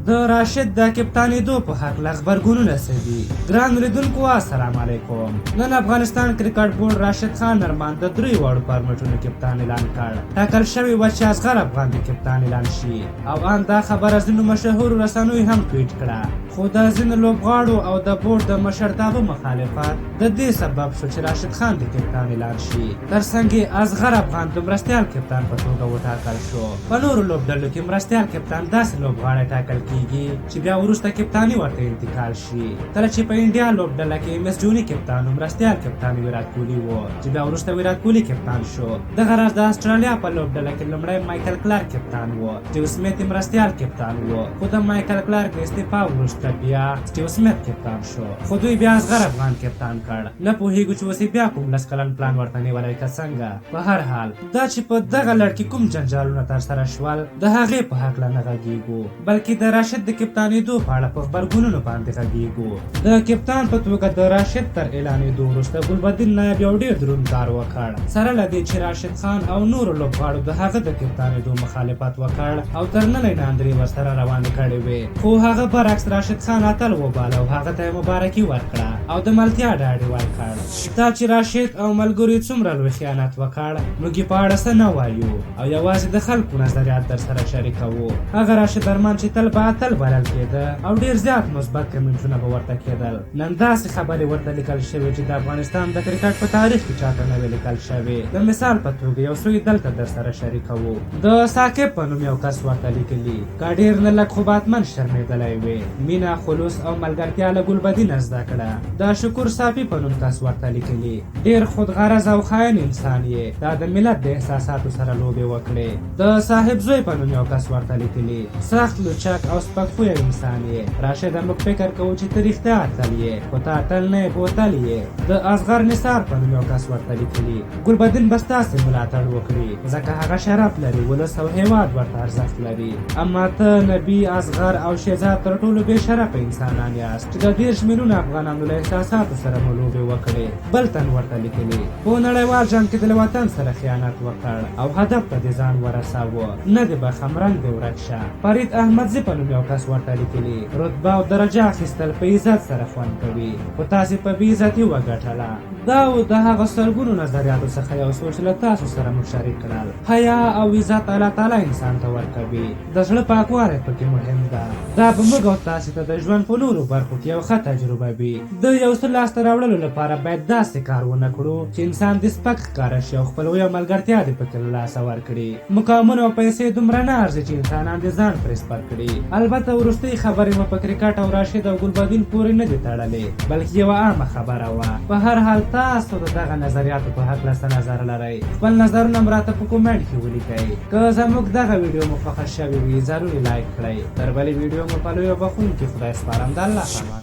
د راشد د کپتانېدو په هکله غبرګونونه څه دي؟ ګرانو لیدونکو السلام علیکم. نن افغانستان کرکټ بورډ راشد خان ارمان د درې واړو فارمټونو کپتان اعلان کړ. ټاکل شوی و چې اصغر افغان د کپتان اعلان شي او ان دا خبره ځینو مشهورو رسنیو هم ټویټ کړه، خو د ځینو لوبغاړو او د بورډ د مشرتابه مخالفت د دې سبب شو چې راشد خان د کپتان اعلان شي. ترڅنګ یې اصغر افغان د مرستیال کپتان په توګه وټاکل شو. په نورو لوبډلو کې مرستیال کپتان داسې لوبغاړی ټاکل کیږي چې بیا وروسته کپتاني ورته انتقال شي. کله چې په انډیا لوبډله کې ایم ایس دھوني کپتان او مرستیال کپتان ویرات کوهلي و چې بیا وروسته ویرات کوهلي کپتان شو. دغه راز د استرالیا په لوبډله کې لومړی مایکل کلارک کپتان و، سټیو سمیت مرستیال کپتان و، خو د مایکل کلارک د استعفا وروسته بیا سټیو سمیت کپتان شو، خو دوی بیا اصغر افغان کپتان کړ. نه پوهیږو چې اوس بیا کوم لس کلن پلان ورته نیولی که څنګه. په هر حال دا چې په دغه لړ کې کوم جنجالونه ترسره شول د هغې په هکله نه غږیږو، بلکې د راشد د کپتانېدو په اړه په غبرګونونو باندې غږیږو. د کپتان په توګه د راشد تر اعلانېدو وروسته ګلبدین نایب یو ډېر دروند کار وکړ، سره له دې چې راشد خان او نورو لوبغاړو د هغه د کپتانېدو مخالفت وکړ او تر نننۍ ناندرې ورسره روانې کړې وې، خو هغه برعکس راشد خان اتل وباله او هغه ته یې مبارکي ورکړه او د ملتیا ډاډ یې ورکړ. دا چې راشد او ملګرو څومره لوی خیانت وکړ موږ یې په اړه څه نه وایو او یوازې د خلکو نظریات در سره شریکوو. هغه راشد ارمان چې تل به اتل بلل کېده او ډېر زیات مثبت کمنټونه به ورته کېدل، نن داسې خبرې ورته لیکل شوې چې د افغانستان د کرکټ په تاریخ کې چاته نه وې لیکل شوې. د مثال په توګه یو څو یې دلته در سره شریکوو. د ثاقب په نوم یو کس ورته لیکلي که ډېر نه لږ خو باتمن شرمېدلی وې، مینه، خلوص او ملګرتیا له ګلبدینه زده کړه. د شکور صافي په نوم کس ورته لیکلي ډېر خودغرض او خاین انسان یې، دا د ملت د احساساتو سره لوبې وکړې. د صاحب زوی په نوم یو کس ورته لیکلي سخت لوچک او سپکخویه انسان یې. راشده موږ فکر کوو چې ته رښتیا اتل یې، خو ته اتل نه یې، بوتل یې. د اصغر نثار په نوم یو کس ورته لیکلي ګلبدین به ستاسې ملاتړ وکړي ځکه هغه شرف لري، ولس او هېواد ورته ارزښت لري. اما ته، نبي، اصغر او شهزاد تر ټولو بې شرفه انسانان یاست چې د 30 میلیونه افغانانو له احساساتو سره مو لوبې وکړې. بل تن ورته لیکلي په نړیوال جنګ کې د وطن سره خیانت وکړ او هدف ته دې ځان ورساوه، نه دې بخم رنګ دې ورک شه. فرید احمدزي په نوم یو کس ورته لیکلي رتبه او درجه اخیستل په عزت سره خوند کوي، خو تاسې په بې عزتي وګټله. دا و د هغه سلګونو نظریاتو څخه یو څو چې له تاسو سره مو شریک کړل. حیا او عزت الله تعالی انسان ته ورکوي، د زړه پاکوالی پکې مهم ده. دا به موږ او تاسې ته د ژوند په نورو برخو کې یو ښه تجربه وي. د یو څه لاسته راوړلو لپاره باید داسې کار ونه کړو چې انسان دې سپک ښکاره شي او خپلوي او ملګرتیا دې پکې له لاسه ورکړي. مقامونه او پیسې دومره نه ارزي چې انسانان دې ځان پرې سپر کړي. البته وروستۍ خبرې مو په کرکټ او راشد او ګلبدین پورې نه دي تړلې، بلکې یوه عامه خبره وه. په هر حال تاسو د دغه نظریاتو په هکله څه نظر لرئ؟ خپل نظرونه هم راته په کومنټ کې ولیکئ. که زموږ دغه ویډیو مو خوښه شوې وي ضرور یې لایک کړئ. تر بلې ویډیو مو په لویو بخښونکي خدای سپارم. د الله امان.